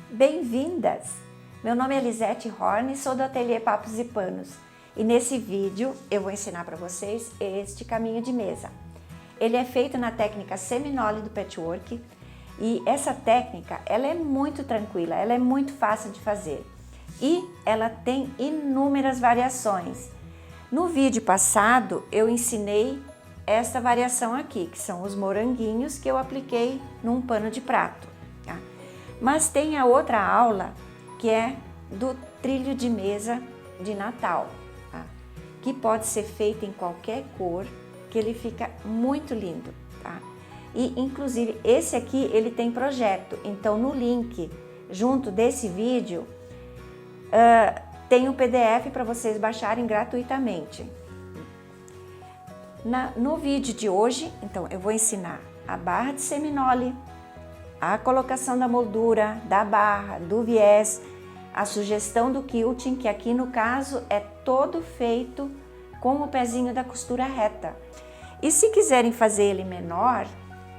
Bem-vindas! Meu nome é Elisete Horn, sou do Ateliê Papos e Panos e nesse vídeo eu vou ensinar para vocês este caminho de mesa. Ele é feito na técnica Seminole do Patchwork e essa técnica ela é muito tranquila, ela é muito fácil de fazer e ela tem inúmeras variações. No vídeo passado eu ensinei essa variação aqui, que são os moranguinhos que eu apliquei num pano de prato. Tá? Mas tem a outra aula que é do trilho de mesa de Natal, tá? Que pode ser feito em qualquer cor, que ele fica muito lindo, tá? E inclusive esse aqui ele tem projeto, então no link junto desse vídeo tem um PDF para vocês baixarem gratuitamente. No vídeo de hoje, então, eu vou ensinar a barra de seminole, a colocação da moldura, da barra, do viés, a sugestão do quilting, que aqui no caso é todo feito com o pezinho da costura reta. E se quiserem fazer ele menor,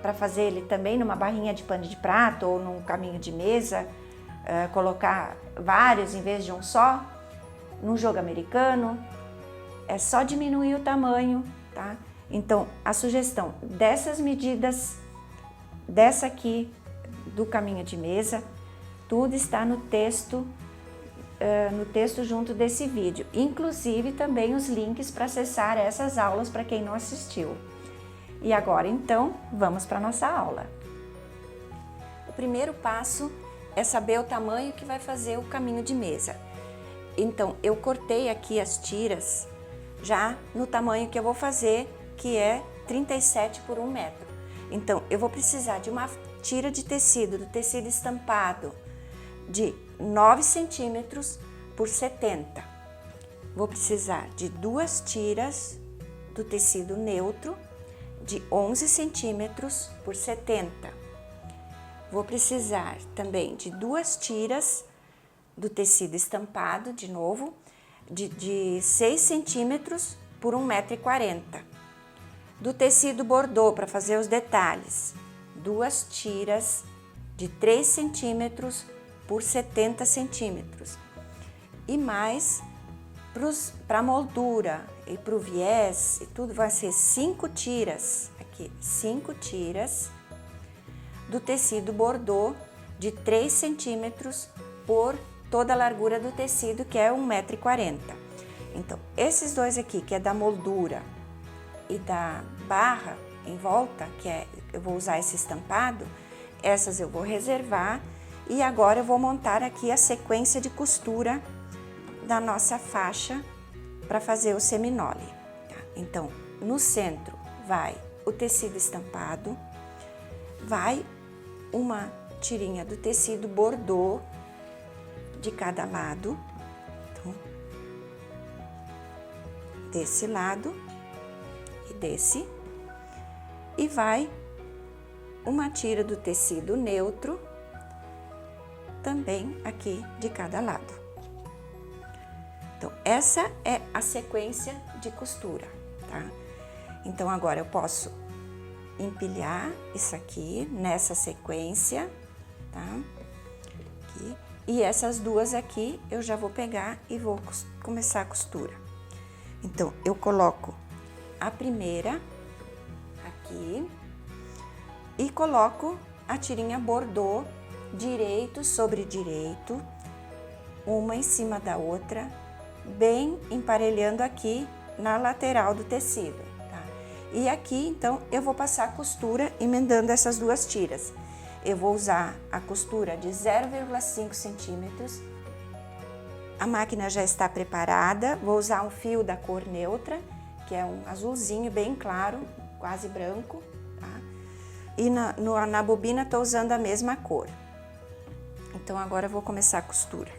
para fazer ele também numa barrinha de pano de prato ou num caminho de mesa, colocar vários em vez de um só, num jogo americano, é só diminuir o tamanho. Tá? Então, a sugestão dessas medidas, dessa aqui do caminho de mesa, tudo está no texto junto desse vídeo, inclusive também os links para acessar essas aulas para quem não assistiu. E agora então, vamos para a nossa aula. O primeiro passo é saber o tamanho que vai fazer o caminho de mesa. Então, eu cortei aqui as tiras já no tamanho que eu vou fazer, que é 37 por 1 metro. Então, eu vou precisar de uma tira de tecido, do tecido estampado, de 9 centímetros por 70. Vou precisar de 2 tiras do tecido neutro, de 11 centímetros por 70. Vou precisar também de 2 tiras do tecido estampado, de novo, de 6 centímetros por 1,40 m. Do tecido bordô, para fazer os detalhes, 2 tiras de 3 centímetros por 70 centímetros. E mais, para a moldura e para o viés e tudo, vai ser 5 tiras, aqui, 5 tiras do tecido bordô de 3 centímetros por toda a largura do tecido, que é 1,40 m. Então, esses dois aqui, que é da moldura e da barra em volta, eu vou usar esse estampado, essas eu vou reservar e agora eu vou montar aqui a sequência de costura da nossa faixa para fazer o seminole. Tá? Então, no centro vai o tecido estampado, vai uma tirinha do tecido bordô de cada lado, então, desse lado e desse, e vai uma tira do tecido neutro também aqui de cada lado. Então, essa é a sequência de costura, tá? Então, agora eu posso empilhar isso aqui nessa sequência, tá? Aqui. E essas duas aqui eu já vou pegar e vou começar a costura. Então, eu coloco a primeira aqui e coloco a tirinha bordô direito sobre direito, uma em cima da outra, bem emparelhando aqui na lateral do tecido, tá? E aqui, então, eu vou passar a costura emendando essas duas tiras. Eu vou usar a costura de 0,5 centímetros. A máquina já está preparada. Vou usar um fio da cor neutra, que é um azulzinho bem claro, quase branco, tá? E na bobina estou usando a mesma cor. Então, agora eu vou começar a costura.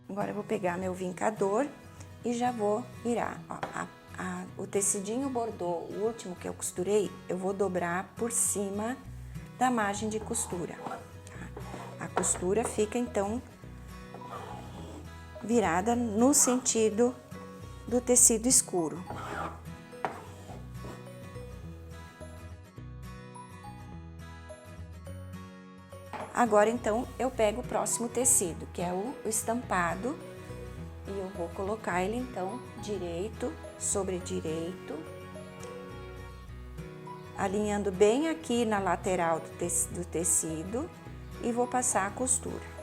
Agora eu vou pegar meu vincador e já vou virar. Ó, o tecidinho bordô, o último que eu costurei, eu vou dobrar por cima da margem de costura. Tá? A costura fica, então, virada no sentido do tecido escuro. Agora, então, eu pego o próximo tecido, que é o estampado, e eu vou colocar ele, então, direito sobre direito, alinhando bem aqui na lateral do tecido e vou passar a costura.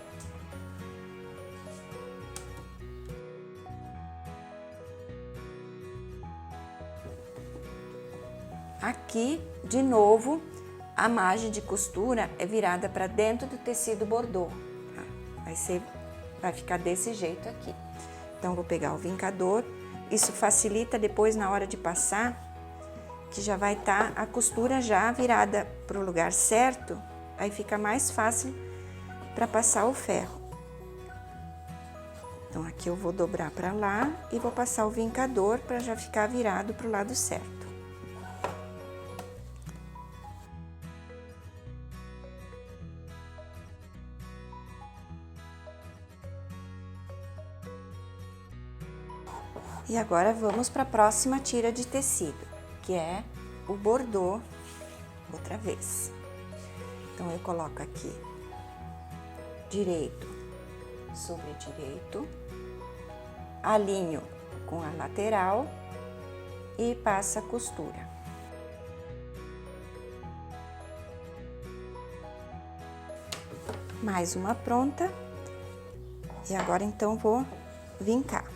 Aqui, de novo, a margem de costura é virada para dentro do tecido bordô, tá? Vai ficar desse jeito aqui. Então, vou pegar o vincador, isso facilita depois na hora de passar, que já vai estar a costura já virada para o lugar certo, aí fica mais fácil para passar o ferro. Então, aqui eu vou dobrar para lá e vou passar o vincador para já ficar virado para o lado certo. E agora vamos para a próxima tira de tecido, que é o bordô outra vez. Então, eu coloco aqui direito sobre direito, alinho com a lateral e passo a costura. Mais uma pronta. E agora, então, vou vincar.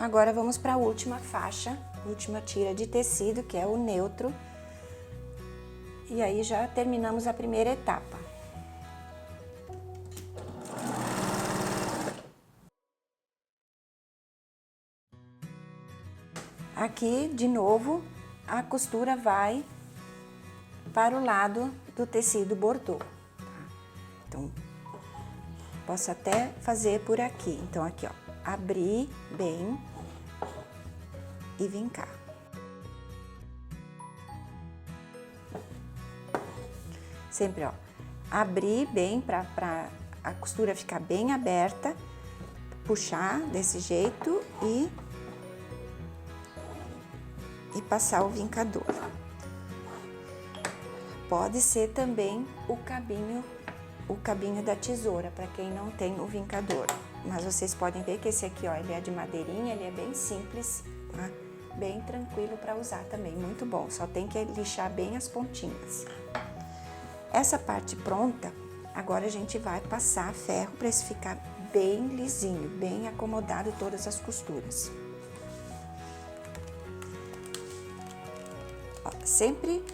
Agora, vamos para a última faixa, última tira de tecido, que é o neutro. E aí, já terminamos a primeira etapa. Aqui, de novo, a costura vai para o lado do tecido bordô. Então, posso até fazer por aqui. Então, aqui, ó, abrir bem e vincar. Sempre, ó, abrir bem para a costura ficar bem aberta, puxar desse jeito e passar o vincador. Pode ser também o cabinho da tesoura, para quem não tem o vincador. Mas vocês podem ver que esse aqui, ó, ele é de madeirinha, ele é bem simples, tá? Bem tranquilo para usar também, muito bom. Só tem que lixar bem as pontinhas. Essa parte pronta, agora a gente vai passar ferro para isso ficar bem lisinho, bem acomodado todas as costuras. Ó, sempre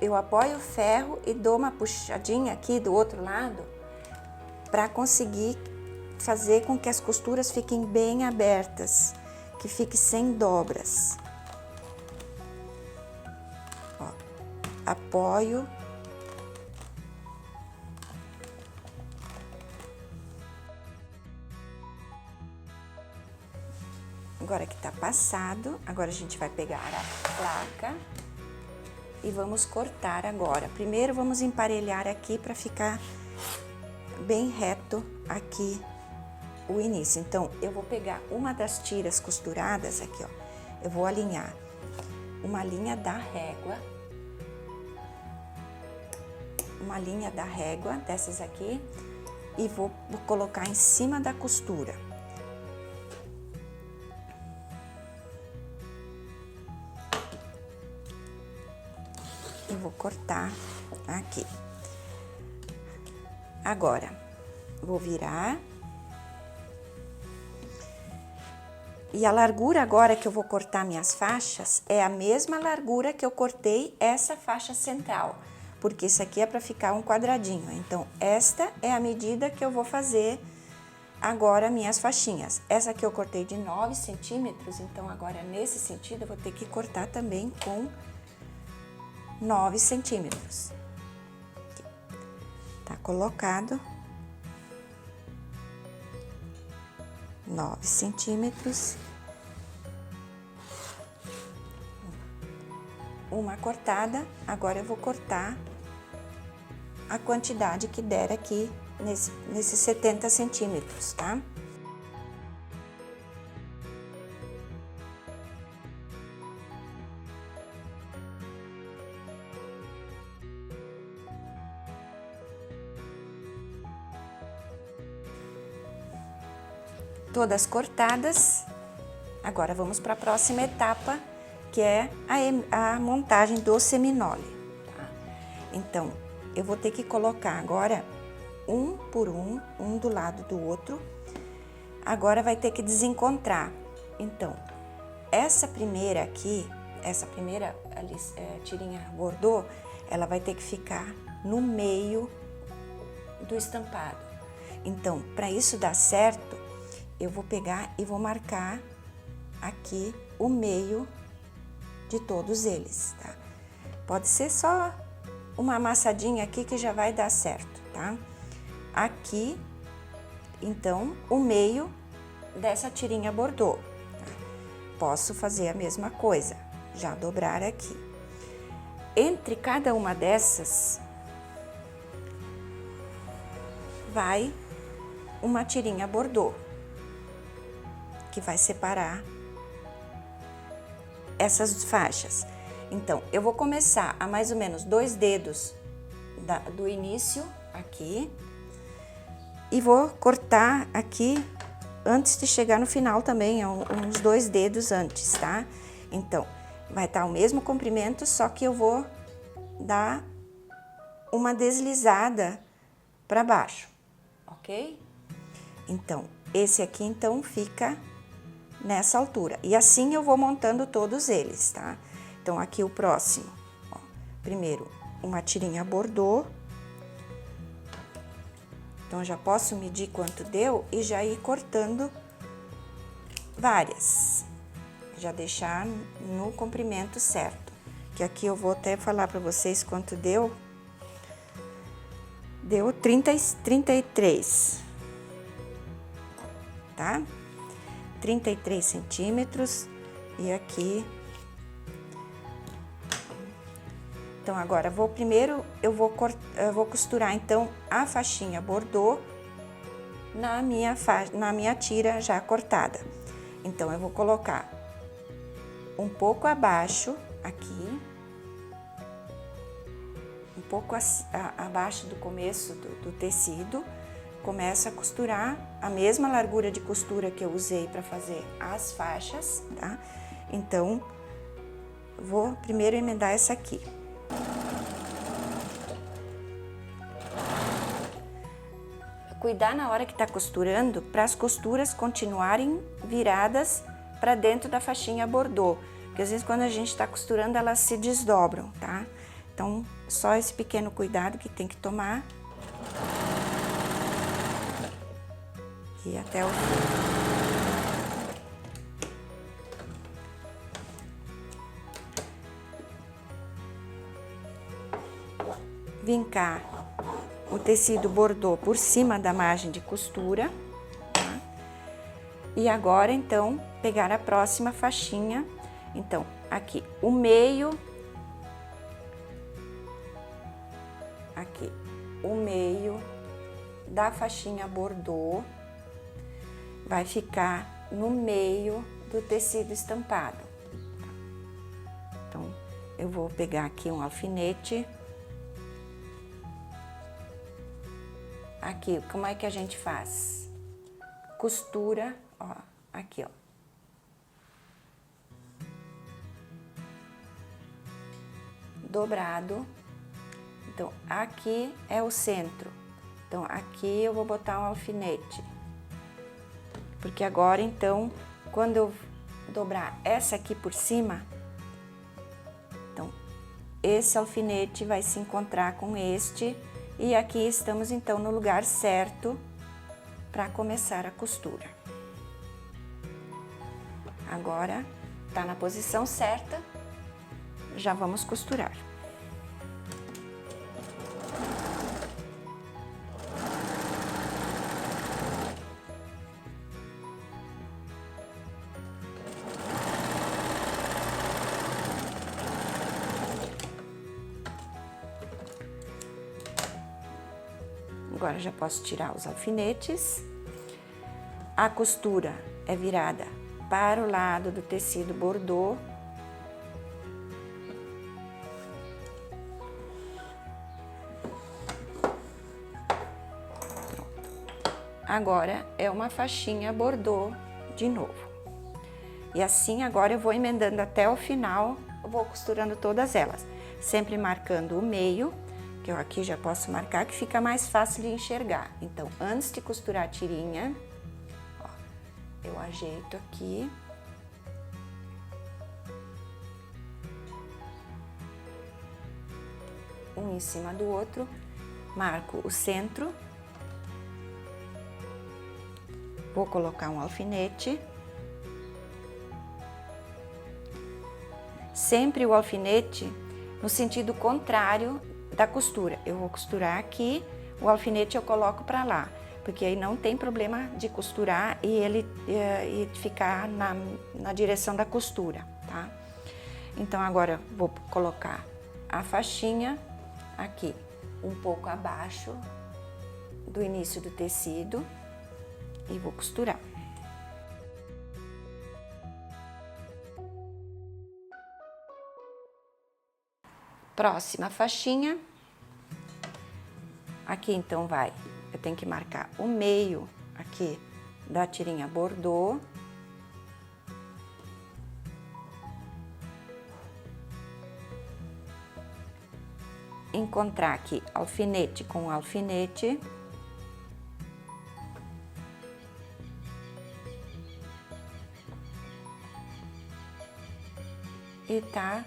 eu apoio o ferro e dou uma puxadinha aqui do outro lado para conseguir fazer com que as costuras fiquem bem abertas, que fique sem dobras. Ó, apoio. Agora que tá passado, agora a gente vai pegar a placa e vamos cortar agora. Primeiro vamos emparelhar aqui para ficar bem reto aqui o início. Então, eu vou pegar uma das tiras costuradas aqui, ó. Eu vou alinhar uma linha da régua, dessas aqui, e vou colocar em cima da costura. E vou cortar aqui. Agora, vou virar. E a largura agora que eu vou cortar minhas faixas é a mesma largura que eu cortei essa faixa central, porque isso aqui é para ficar um quadradinho. Então, esta é a medida que eu vou fazer agora minhas faixinhas. Essa aqui eu cortei de 9 centímetros, então agora nesse sentido eu vou ter que cortar também com 9 centímetros. Aqui. Tá colocado 9 centímetros. Uma cortada, agora eu vou cortar a quantidade que der aqui nesses 70 centímetros, tá? todas cortadas, agora vamos para a próxima etapa, que é a montagem do seminole. Tá? Então, eu vou ter que colocar agora um por um do lado do outro. Agora vai ter que desencontrar. Então, essa primeira aqui, tirinha bordô, ela vai ter que ficar no meio do estampado. Então, para isso dar certo, eu vou pegar e vou marcar aqui o meio de todos eles, tá? Pode ser só uma amassadinha aqui que já vai dar certo, tá? Aqui, então, o meio dessa tirinha bordô. Tá? Posso fazer a mesma coisa, já dobrar aqui. Entre cada uma dessas, vai uma tirinha bordô, que vai separar essas faixas. Então, eu vou começar a mais ou menos 2 dedos do início aqui e vou cortar aqui antes de chegar no final também, uns 2 dedos antes, tá? Então, vai estar o mesmo comprimento, só que eu vou dar uma deslizada para baixo, ok? Então, esse aqui então fica nessa altura. E assim eu vou montando todos eles, tá? Então, aqui o próximo, ó, primeiro uma tirinha bordô. Então, já posso medir quanto deu e já ir cortando várias. Já deixar no comprimento certo. Que aqui eu vou até falar para vocês quanto deu. Deu 33, tá? 33 centímetros e aqui. Então, agora eu vou costurar então a faixinha bordô na minha tira já cortada. Então, eu vou colocar um pouco abaixo aqui, um pouco abaixo do começo do tecido, começo a costurar a mesma largura de costura que eu usei para fazer as faixas, tá? Então, vou primeiro emendar essa aqui. Cuidar na hora que tá costurando para as costuras continuarem viradas para dentro da faixinha bordô, porque às vezes quando a gente tá costurando elas se desdobram, tá? Então, só esse pequeno cuidado que tem que tomar. E até o fim. Vincar o tecido bordô por cima da margem de costura, tá? E agora, então, pegar a próxima faixinha. Então, aqui, o meio, aqui, o meio da faixinha bordô vai ficar no meio do tecido estampado. Então, eu vou pegar aqui um alfinete. Aqui, como é que a gente faz? Costura, ó, aqui, ó. Dobrado. Então, aqui é o centro. Então, aqui eu vou botar um alfinete. Porque agora, então, quando eu dobrar essa aqui por cima, então, esse alfinete vai se encontrar com este. E aqui estamos, então, no lugar certo para começar a costura. Agora, tá na posição certa, já vamos costurar. Agora já posso tirar os alfinetes. A costura é virada para o lado do tecido bordô. Pronto. agora é uma faixinha bordô de novo. E assim agora eu vou emendando até o final, eu vou costurando todas elas, sempre marcando o meio, que eu aqui já posso marcar, que fica mais fácil de enxergar. Então, antes de costurar a tirinha, ó, eu ajeito aqui. Um em cima do outro, marco o centro, vou colocar um alfinete. Sempre o alfinete no sentido contrário da costura. Eu vou costurar aqui, o alfinete eu coloco para lá, porque aí não tem problema de costurar e ele ficar na direção da costura, tá? Então agora vou colocar a faixinha aqui, um pouco abaixo do início do tecido e vou costurar. Próxima faixinha, aqui então eu tenho que marcar o meio aqui da tirinha bordô. Encontrar aqui alfinete com alfinete. E tá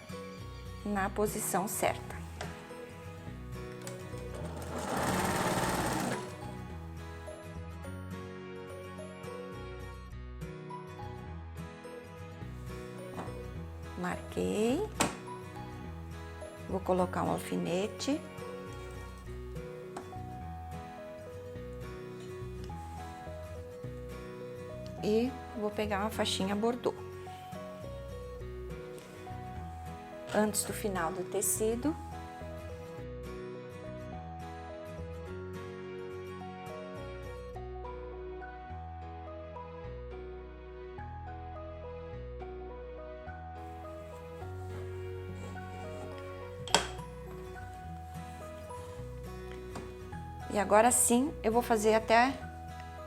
na posição certa. Marquei. Vou colocar um alfinete. E vou pegar uma faixinha bordô. Antes do final do tecido. E agora sim, eu vou fazer até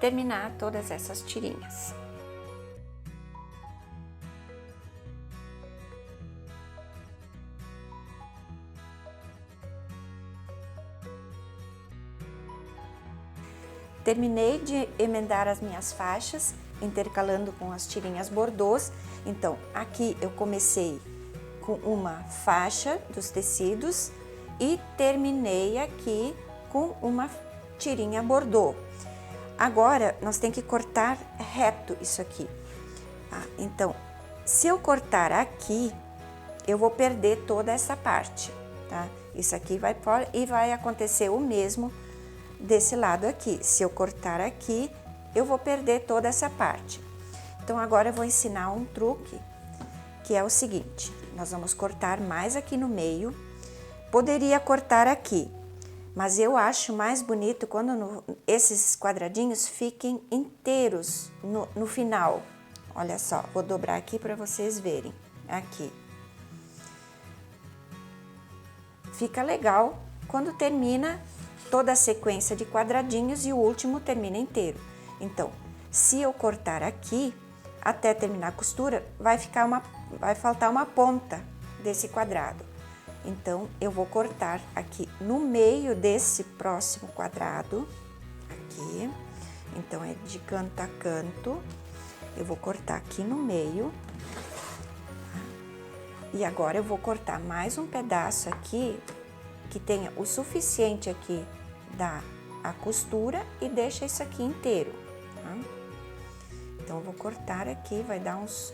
terminar todas essas tirinhas. Terminei de emendar as minhas faixas, intercalando com as tirinhas bordôs. Então, aqui eu comecei com uma faixa dos tecidos e terminei aqui com uma tirinha bordô. Agora, nós temos que cortar reto isso aqui. Então, se eu cortar aqui, eu vou perder toda essa parte, tá? Isso aqui vai fora e vai acontecer o mesmo desse lado aqui. Se eu cortar aqui, eu vou perder toda essa parte. Então, agora eu vou ensinar um truque, que é o seguinte. Nós vamos cortar mais aqui no meio. Poderia cortar aqui, mas eu acho mais bonito quando esses quadradinhos fiquem inteiros no final. Olha só, vou dobrar aqui para vocês verem. Aqui. Fica legal quando termina toda a sequência de quadradinhos e o último termina inteiro. Então, se eu cortar aqui, até terminar a costura, vai faltar uma ponta desse quadrado. Então, eu vou cortar aqui no meio desse próximo quadrado, aqui. Então, é de canto a canto. Eu vou cortar aqui no meio. E agora eu vou cortar mais um pedaço aqui, que tenha o suficiente aqui da costura e deixa isso aqui inteiro, tá? Então, eu vou cortar aqui, vai dar uns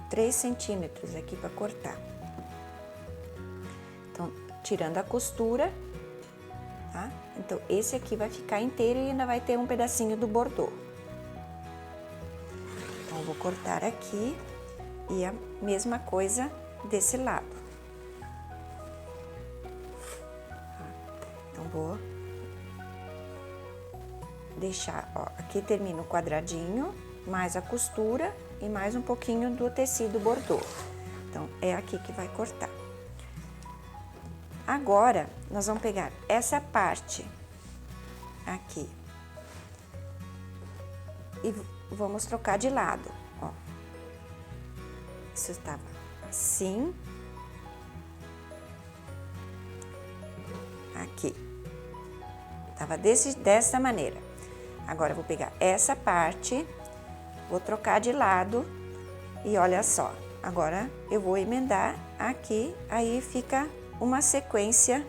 3 centímetros aqui para cortar. Então, tirando a costura, tá? Então, esse aqui vai ficar inteiro e ainda vai ter um pedacinho do bordô. Então, eu vou cortar aqui e a mesma coisa desse lado. Então, vou deixar, ó, aqui termina o quadradinho, mais a costura e mais um pouquinho do tecido bordô. Então, é aqui que vai cortar. Agora, nós vamos pegar essa parte aqui e vamos trocar de lado, ó. Isso estava assim. Aqui. Tava dessa maneira. Agora, eu vou pegar essa parte, vou trocar de lado e olha só. Agora, eu vou emendar aqui, aí fica uma sequência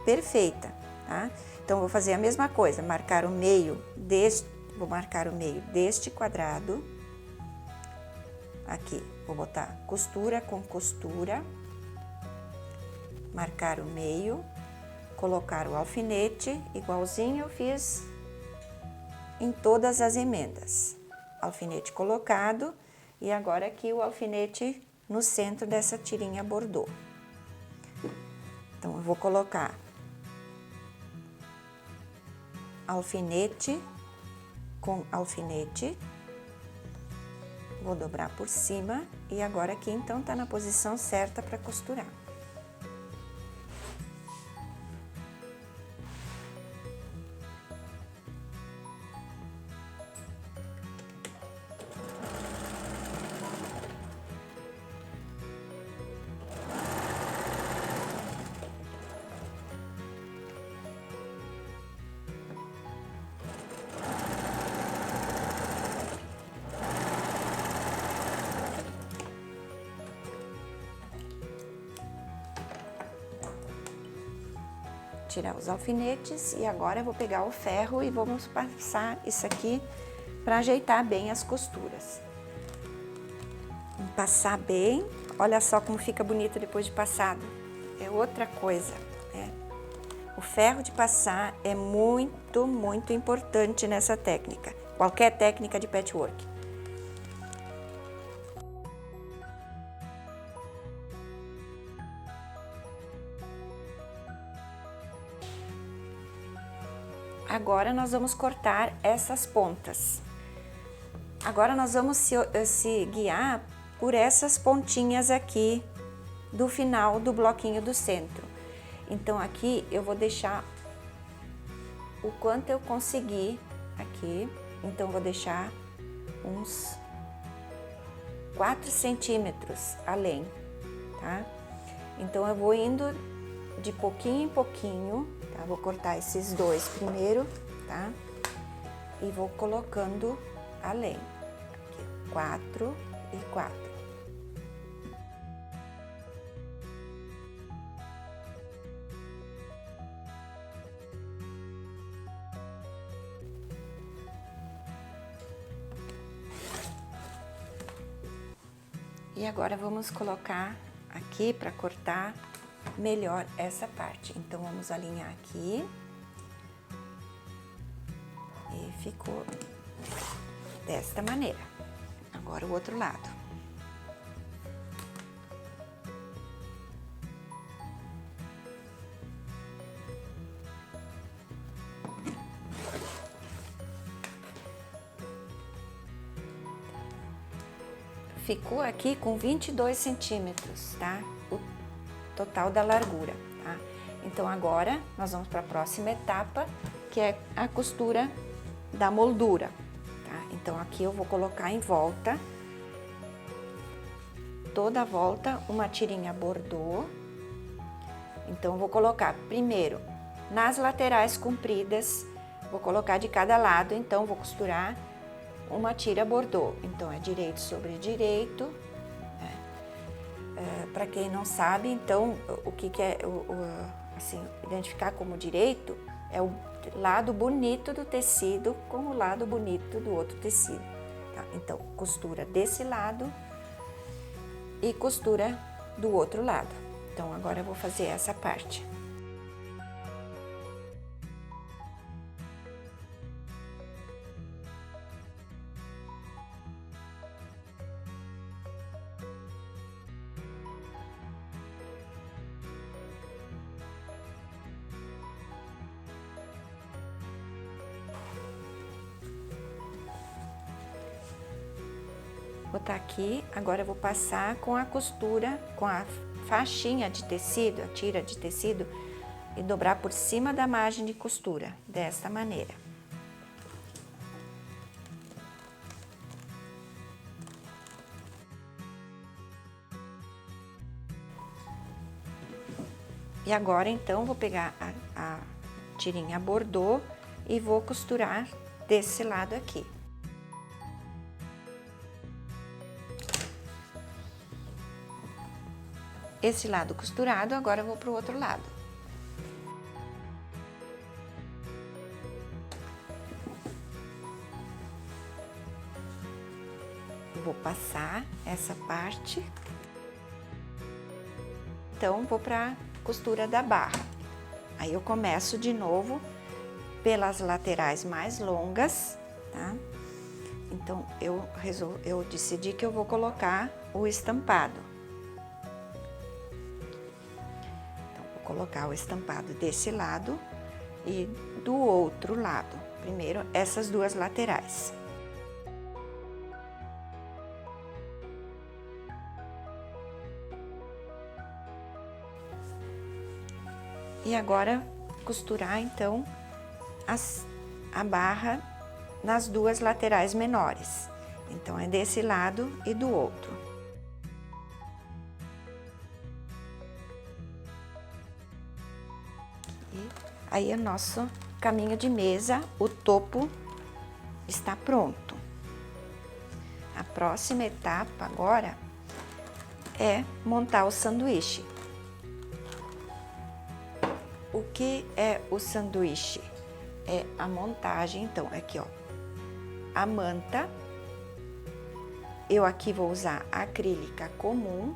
perfeita, tá? Então, vou fazer a mesma coisa, marcar o meio vou marcar o meio deste quadrado. Aqui, vou botar costura com costura, marcar o meio, colocar o alfinete, igualzinho eu fiz em todas as emendas. Alfinete colocado e agora aqui o alfinete no centro dessa tirinha bordô. Então, eu vou colocar alfinete com alfinete, vou dobrar por cima e agora aqui então tá na posição certa para costurar. Tirar os alfinetes e agora eu vou pegar o ferro e vamos passar isso aqui para ajeitar bem as costuras. Vamos passar bem, olha só como fica bonito depois de passado, é outra coisa, né? O ferro de passar é muito, muito importante nessa técnica, qualquer técnica de patchwork. Agora, nós vamos cortar essas pontas. Agora, nós vamos se guiar por essas pontinhas aqui do final do bloquinho do centro. Então, aqui eu vou deixar o quanto eu conseguir aqui. Então, vou deixar uns 4 centímetros além, tá? Então, eu vou indo de pouquinho em pouquinho, tá? Vou cortar esses dois primeiro, tá? E vou colocando além. Aqui, 4 e 4. E agora vamos colocar aqui para cortar melhor essa parte. Então, vamos alinhar aqui. E ficou desta maneira. Agora o outro lado. Ficou aqui com 22 centímetros, tá? O total da largura, tá? Então, agora, nós vamos para a próxima etapa, que é a costura da moldura, tá? Então, aqui eu vou colocar em volta, toda a volta, uma tirinha bordô. Então, eu vou colocar primeiro nas laterais compridas, vou colocar de cada lado, então, vou costurar uma tira bordô. Então, é direito sobre direito, né? Para quem não sabe, então, o que é, assim, identificar como direito é o lado bonito do tecido com o lado bonito do outro tecido, tá? Então, costura desse lado e costura do outro lado. Então, agora eu vou fazer essa parte. Vou botar aqui, agora eu vou passar com a costura, com a faixinha de tecido, a tira de tecido, e dobrar por cima da margem de costura, desta maneira. E agora, então, vou pegar a tirinha bordô e vou costurar desse lado aqui. Esse lado costurado, agora eu vou pro outro lado. Vou passar essa parte. Então, vou pra costura da barra. Aí eu começo de novo pelas laterais mais longas, tá? Então, eu decidi que eu vou colocar o estampado. Então, vou colocar o estampado desse lado e do outro lado. Primeiro, essas duas laterais. E agora, costurar, então, a barra nas duas laterais menores. Então, é desse lado e do outro. E aí, é nosso caminho de mesa, o topo está pronto. A próxima etapa agora é montar o sanduíche. O que é o sanduíche? É a montagem, então, aqui, ó, a manta. Eu aqui vou usar acrílica comum,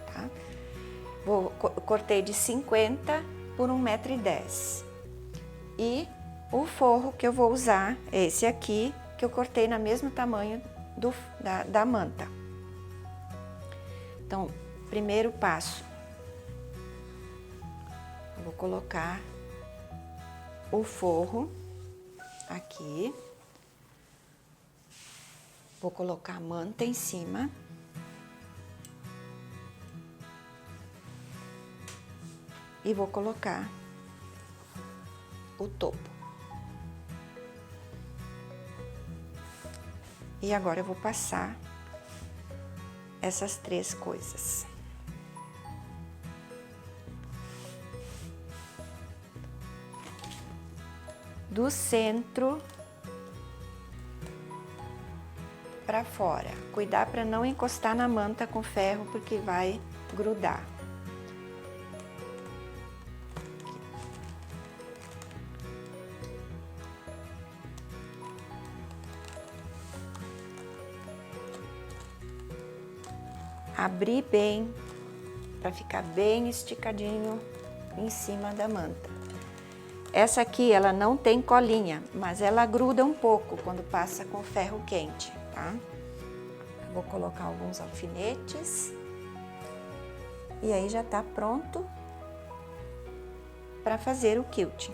tá? Cortei de 50 por 1,10 m. E o forro que eu vou usar é esse aqui, que eu cortei no mesmo tamanho da manta. Então, primeiro passo, vou colocar o forro aqui, vou colocar a manta em cima e vou colocar o topo. E agora eu vou passar essas três coisas. Do centro para fora. Cuidar para não encostar na manta com ferro, porque vai grudar. Abrir bem, para ficar bem esticadinho em cima da manta. Essa aqui, ela não tem colinha, mas ela gruda um pouco quando passa com ferro quente, tá? Vou colocar alguns alfinetes. E aí já tá pronto para fazer o quilting.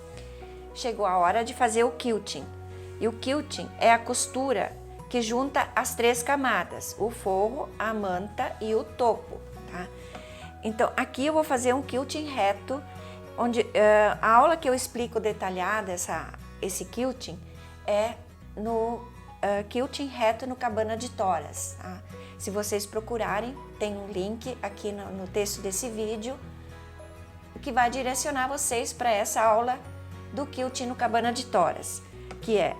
Chegou a hora de fazer o quilting. E o quilting é a costura que junta as três camadas, o forro, a manta e o topo, tá? Então, aqui eu vou fazer um quilting reto, onde a aula que eu explico detalhada, esse quilting, é no quilting reto no Cabana de Toras, tá? Se vocês procurarem, tem um link aqui no texto desse vídeo, que vai direcionar vocês para essa aula do quilting no Cabana de Toras, que é,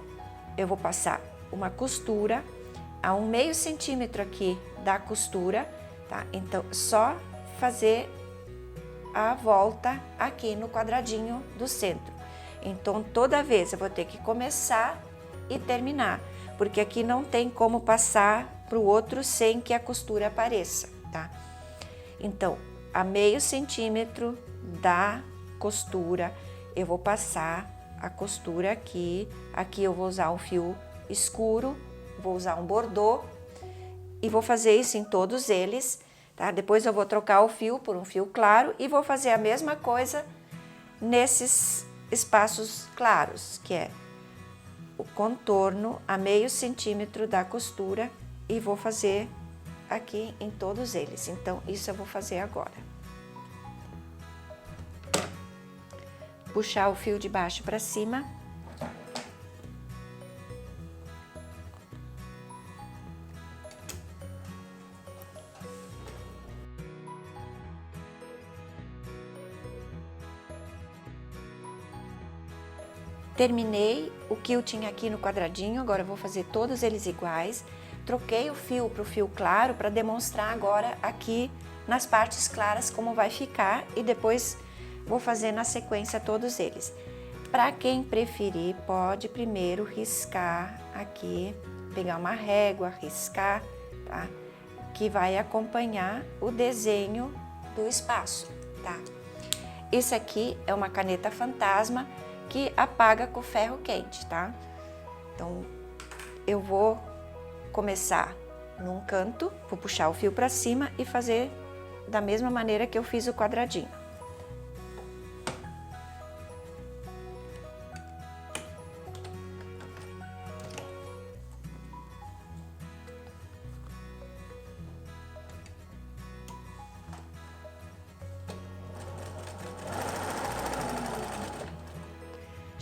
eu vou passar uma costura a 1/2 centímetro aqui da costura, tá? Então, só fazer a volta aqui no quadradinho do centro. Então, toda vez eu vou ter que começar e terminar, porque aqui não tem como passar para o outro sem que a costura apareça, tá? Então, a 1/2 centímetro da costura, eu vou passar a costura aqui. Aqui eu vou usar um fio escuro, vou usar um bordô e vou fazer isso em todos eles, tá? Depois eu vou trocar o fio por um fio claro e vou fazer a mesma coisa nesses espaços claros, que é o contorno a 1/2 centímetro da costura, e vou fazer aqui em todos eles. Então, isso eu vou fazer agora. Puxar o fio de baixo para cima. Terminei o quilting aqui no quadradinho, agora eu vou fazer todos eles iguais. Troquei o fio para o fio claro para demonstrar agora aqui nas partes claras como vai ficar e depois vou fazer na sequência todos eles. Para quem preferir, pode primeiro riscar aqui, pegar uma régua, riscar, tá? Que vai acompanhar o desenho do espaço, tá? Esse aqui é uma caneta fantasma que apaga com ferro quente, tá? Então, eu vou começar num canto, vou puxar o fio para cima e fazer da mesma maneira que eu fiz o quadradinho.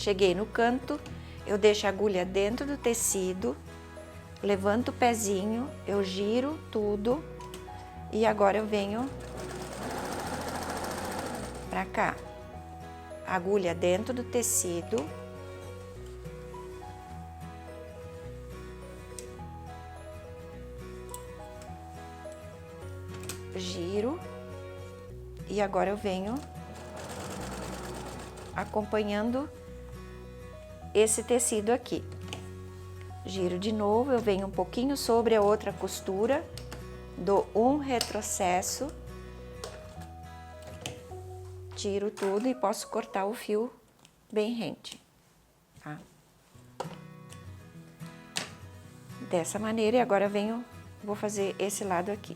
Cheguei no canto, eu deixo a agulha dentro do tecido, levanto o pezinho, eu giro tudo e agora eu venho pra cá. Agulha dentro do tecido. Giro e agora eu venho acompanhando esse tecido aqui. Giro de novo, eu venho um pouquinho sobre a outra costura, dou um retrocesso, tiro tudo e posso cortar o fio bem rente, tá? Dessa maneira, e agora venho, vou fazer esse lado aqui.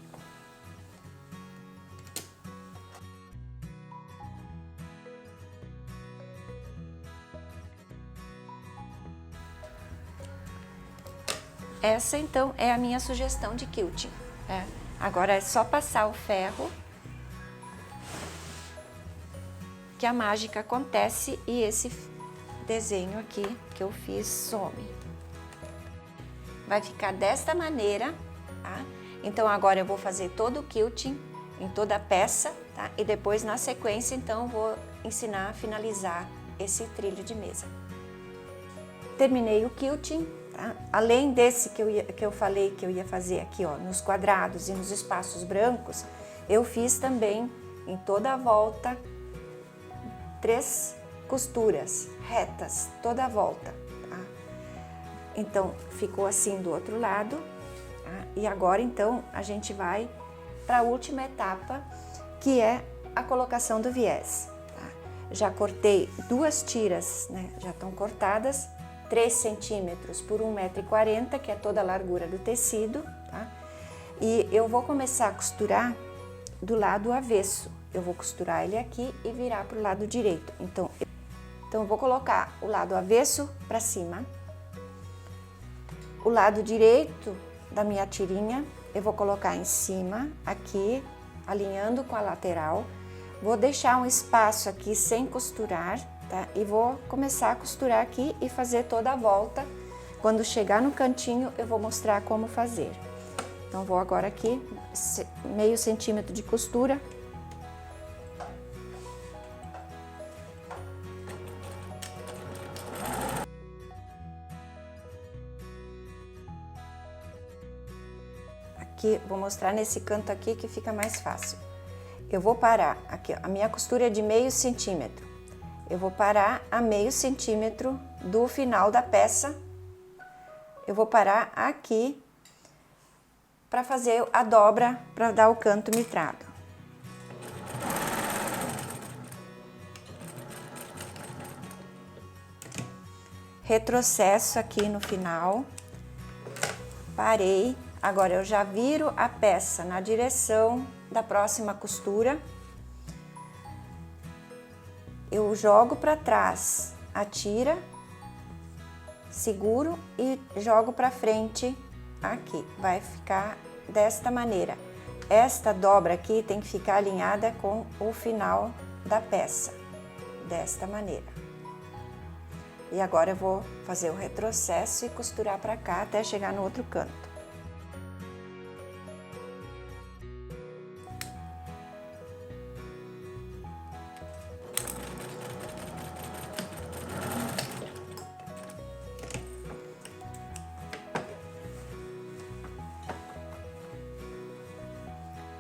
Essa, então, é a minha sugestão de quilting. Agora é só passar o ferro que a mágica acontece e esse desenho aqui que eu fiz some. Vai ficar desta maneira, tá? Então, agora eu vou fazer todo o quilting em toda a peça, tá? E depois, na sequência, então, vou ensinar a finalizar esse trilho de mesa. Terminei o quilting. Tá? Além desse que eu falei que eu ia fazer aqui, ó, nos quadrados e nos espaços brancos, eu fiz também em toda a volta 3 costuras retas, toda a volta. Tá? Então, ficou assim do outro lado. Tá? E agora, então, a gente vai para a última etapa, que é a colocação do viés. Tá? Já cortei 2 tiras, né? Já estão cortadas. 3 centímetros por 1,40 m, que é toda a largura do tecido, tá? E eu vou começar a costurar do lado avesso. Eu vou costurar ele aqui e virar para o lado direito. Então eu vou colocar o lado avesso para cima. O lado direito da minha tirinha, eu vou colocar em cima, aqui, alinhando com a lateral. Vou deixar um espaço aqui sem costurar, tá? E vou começar a costurar aqui e fazer toda a volta. Quando chegar no cantinho, eu vou mostrar como fazer. Então, vou agora aqui, meio centímetro de costura. Aqui, vou mostrar nesse canto aqui que fica mais fácil. Eu vou parar aqui, ó, a minha costura é de meio centímetro. Eu vou parar a meio centímetro do final da peça. Eu vou parar aqui para fazer a dobra, para dar o canto mitrado. Retrocesso aqui no final. Parei. Agora eu já viro a peça na direção da próxima costura. Eu jogo para trás a tira, seguro e jogo para frente aqui. Vai ficar desta maneira. Esta dobra aqui tem que ficar alinhada com o final da peça, desta maneira. E agora eu vou fazer o retrocesso e costurar para cá até chegar no outro canto.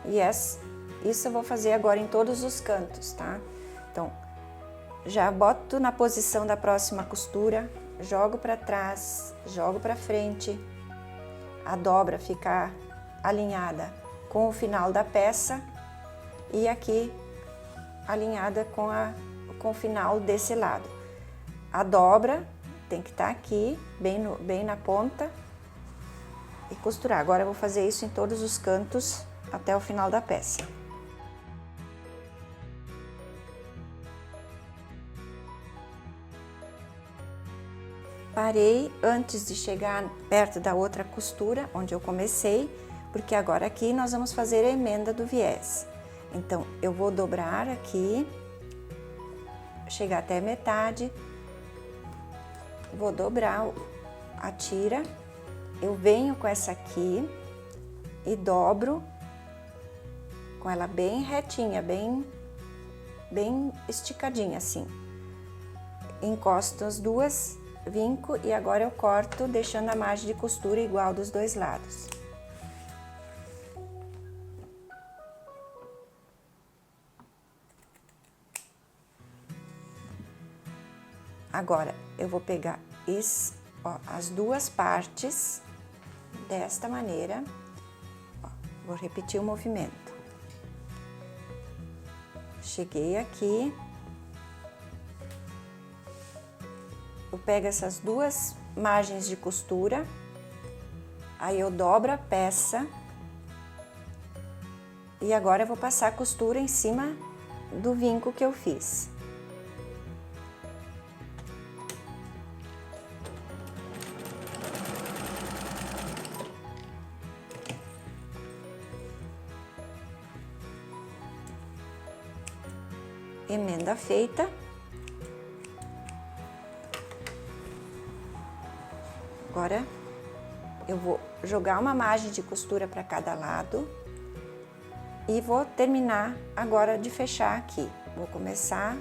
E isso eu vou fazer agora em todos os cantos, tá? Então, já boto na posição da próxima costura, jogo para trás, jogo para frente, a dobra ficar alinhada com o final da peça e aqui alinhada com o final desse lado. A dobra tem que estar aqui, bem na ponta, e costurar. Agora eu vou fazer isso em todos os cantos até o final da peça. Parei antes de chegar perto da outra costura, onde eu comecei, porque agora aqui nós vamos fazer a emenda do viés. Então, eu vou dobrar aqui, chegar até metade, vou dobrar a tira, eu venho com essa aqui e dobro com ela bem retinha, bem esticadinha assim. Encosto as duas, vinco e agora eu corto, deixando a margem de costura igual dos dois lados. Agora, eu vou pegar as duas partes desta maneira, ó, vou repetir o movimento. Cheguei aqui, eu pego essas duas margens de costura, aí eu dobro a peça e agora eu vou passar a costura em cima do vinco que eu fiz. Emenda feita. Agora, eu vou jogar uma margem de costura para cada lado e vou terminar agora de fechar aqui. Vou começar,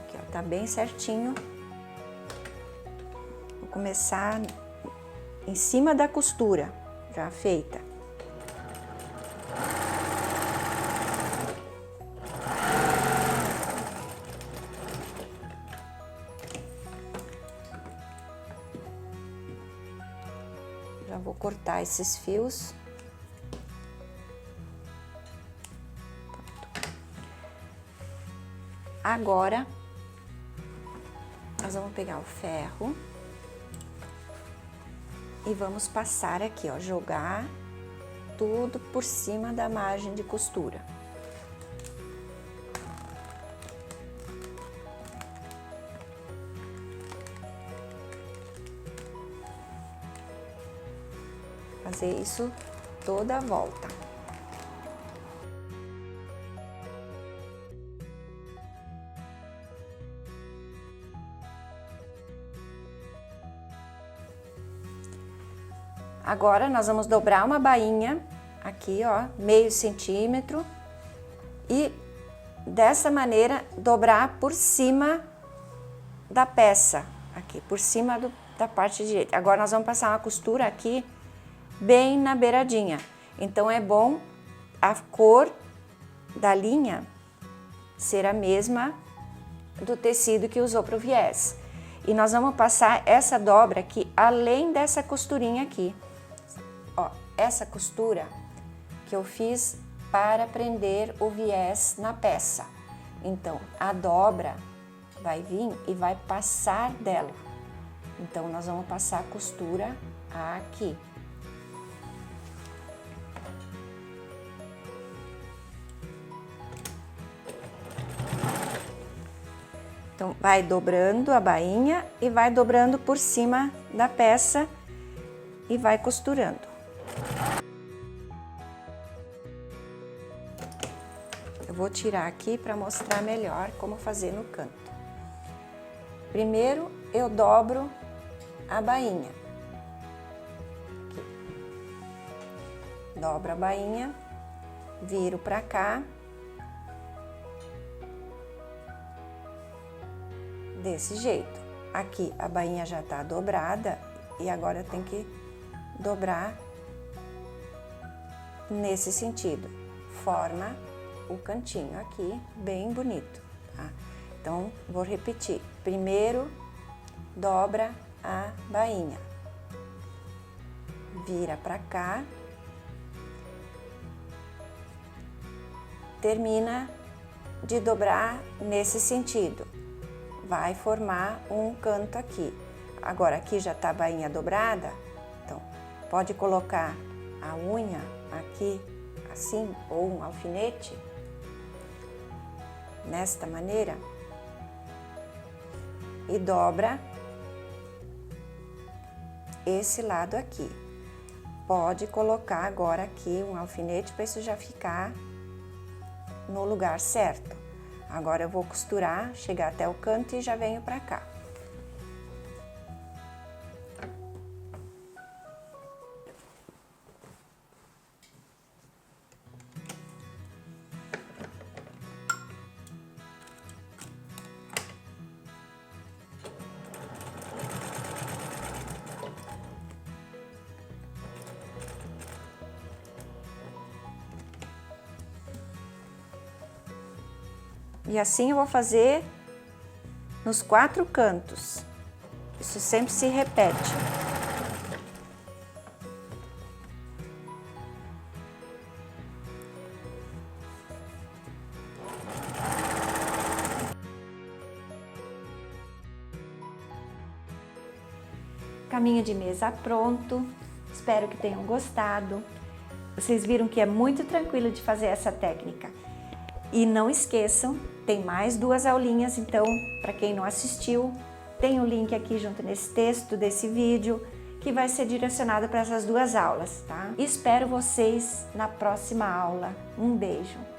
aqui ó, tá bem certinho. Vou começar em cima da costura já feita. Já vou cortar esses fios. Agora, nós vamos pegar o ferro e vamos passar aqui, ó, jogar tudo por cima da margem de costura. Fazer isso toda a volta. Agora, nós vamos dobrar uma bainha, aqui, ó, meio centímetro, e dessa maneira, dobrar por cima da peça, aqui, por cima da parte direita. Agora, nós vamos passar uma costura aqui, bem na beiradinha. Então, é bom a cor da linha ser a mesma do tecido que usou para o viés. E nós vamos passar essa dobra aqui, além dessa costurinha aqui. Ó, essa costura que eu fiz para prender o viés na peça. Então, a dobra vai vir e vai passar dela. Então, nós vamos passar a costura aqui. Então, vai dobrando a bainha e vai dobrando por cima da peça e vai costurando. Eu vou tirar aqui para mostrar melhor como fazer no canto. Primeiro, eu dobro a bainha. Aqui. Dobro a bainha, viro para cá. Desse jeito. Aqui a bainha já tá dobrada e agora tem que dobrar nesse sentido. Forma o cantinho aqui, bem bonito, tá? Então, vou repetir. Primeiro, dobra a bainha. Vira pra cá. Termina de dobrar nesse sentido. Vai formar um canto aqui. Agora, aqui já tá a bainha dobrada, então, pode colocar a unha aqui, assim, ou um alfinete, nesta maneira, e dobra esse lado aqui. Pode colocar agora aqui um alfinete para isso já ficar no lugar certo. Agora eu vou costurar, chegar até o canto e já venho pra cá. E assim eu vou fazer nos 4 cantos. Isso sempre se repete. Caminho de mesa pronto. Espero que tenham gostado. Vocês viram que é muito tranquilo de fazer essa técnica. E não esqueçam, tem mais 2 aulinhas, então, para quem não assistiu, tem o link aqui junto nesse texto desse vídeo, que vai ser direcionado para essas 2 aulas, tá? Espero vocês na próxima aula. Um beijo!